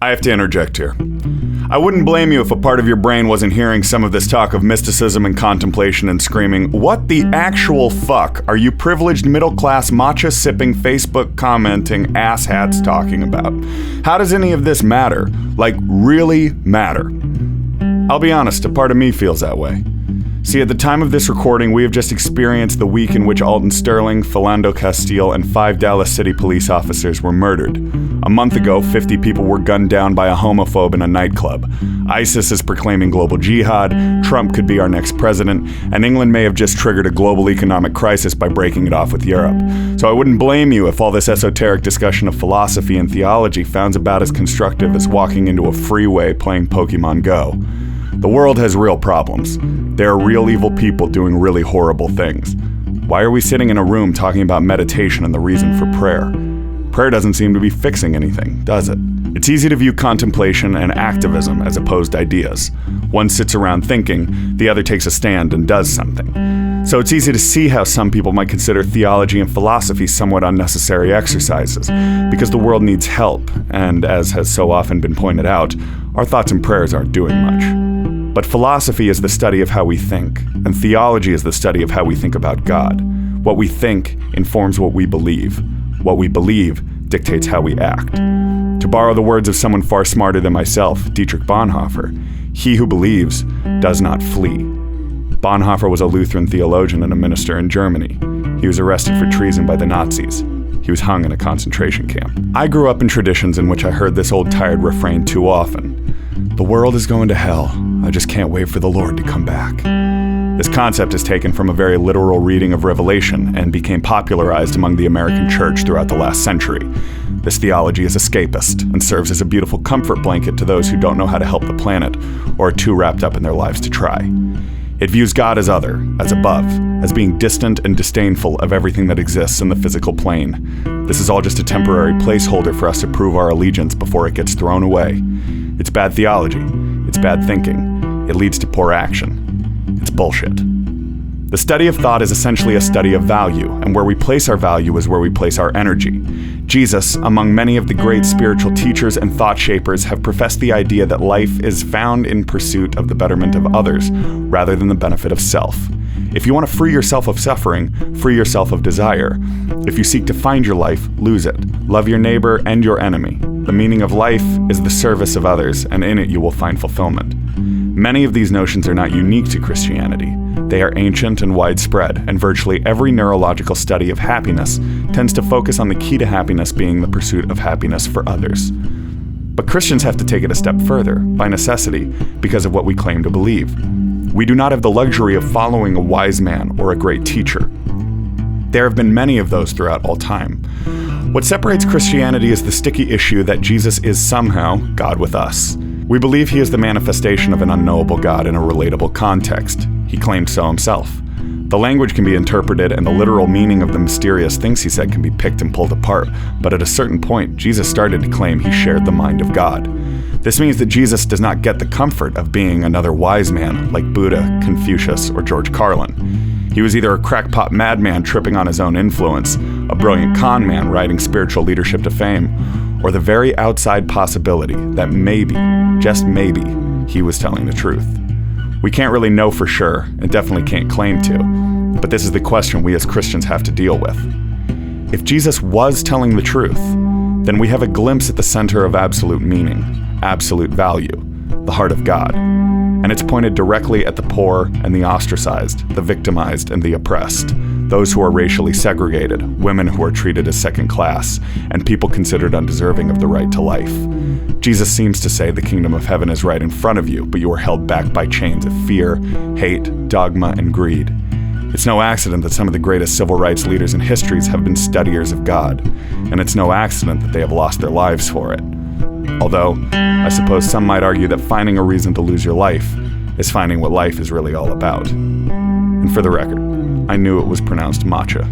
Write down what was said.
I have to interject here. I wouldn't blame you if a part of your brain wasn't hearing some of this talk of mysticism and contemplation and screaming, "What the actual fuck are you privileged middle-class matcha-sipping, Facebook-commenting asshats talking about? How does any of this matter? Like, really matter?" I'll be honest, a part of me feels that way. See, at the time of this recording, we have just experienced the week in which Alton Sterling, Philando Castile, and 5 Dallas City police officers were murdered. A month ago, 50 people were gunned down by a homophobe in a nightclub. ISIS is proclaiming global jihad, Trump could be our next president, and England may have just triggered a global economic crisis by breaking it off with Europe. So I wouldn't blame you if all this esoteric discussion of philosophy and theology sounds about as constructive as walking into a freeway playing Pokemon Go. The world has real problems. There are real evil people doing really horrible things. Why are we sitting in a room talking about meditation and the reason for prayer? Prayer doesn't seem to be fixing anything, does it? It's easy to view contemplation and activism as opposed ideas. One sits around thinking, the other takes a stand and does something. So it's easy to see how some people might consider theology and philosophy somewhat unnecessary exercises, because the world needs help, and as has so often been pointed out, our thoughts and prayers aren't doing much. But philosophy is the study of how we think, and theology is the study of how we think about God. What we think informs what we believe. What we believe dictates how we act. To borrow the words of someone far smarter than myself, Dietrich Bonhoeffer, he who believes does not flee. Bonhoeffer was a Lutheran theologian and a minister in Germany. He was arrested for treason by the Nazis. He was hung in a concentration camp. I grew up in traditions in which I heard this old tired refrain too often. The world is going to hell. I just can't wait for the Lord to come back. This concept is taken from a very literal reading of Revelation and became popularized among the American church throughout the last century. This theology is escapist and serves as a beautiful comfort blanket to those who don't know how to help the planet or are too wrapped up in their lives to try. It views God as other, as above, as being distant and disdainful of everything that exists in the physical plane. This is all just a temporary placeholder for us to prove our allegiance before it gets thrown away. It's bad theology. It's bad thinking. It leads to poor action. It's bullshit. The study of thought is essentially a study of value, and where we place our value is where we place our energy. Jesus, among many of the great spiritual teachers and thought shapers, have professed the idea that life is found in pursuit of the betterment of others, rather than the benefit of self. If you want to free yourself of suffering, free yourself of desire. If you seek to find your life, lose it. Love your neighbor and your enemy. The meaning of life is the service of others, and in it you will find fulfillment. Many of these notions are not unique to Christianity. They are ancient and widespread, and virtually every neurological study of happiness tends to focus on the key to happiness being the pursuit of happiness for others. But Christians have to take it a step further, by necessity, because of what we claim to believe. We do not have the luxury of following a wise man or a great teacher. There have been many of those throughout all time. What separates Christianity is the sticky issue that Jesus is somehow God with us. We believe he is the manifestation of an unknowable God in a relatable context. He claimed so himself. The language can be interpreted and the literal meaning of the mysterious things he said can be picked and pulled apart, but at a certain point, Jesus started to claim he shared the mind of God. This means that Jesus does not get the comfort of being another wise man like Buddha, Confucius, or George Carlin. He was either a crackpot madman tripping on his own influence, a brilliant con man riding spiritual leadership to fame, or the very outside possibility that maybe, just maybe, he was telling the truth. We can't really know for sure, and definitely can't claim to, but this is the question we as Christians have to deal with. If Jesus was telling the truth, then we have a glimpse at the center of absolute meaning, absolute value, the heart of God. And it's pointed directly at the poor and the ostracized, the victimized and the oppressed, those who are racially segregated, women who are treated as second class, and people considered undeserving of the right to life. Jesus seems to say the kingdom of heaven is right in front of you, but you are held back by chains of fear, hate, dogma, and greed. It's no accident that some of the greatest civil rights leaders in history have been studiers of God, and it's no accident that they have lost their lives for it. Although, I suppose some might argue that finding a reason to lose your life is finding what life is really all about. And for the record, I knew it was pronounced matcha.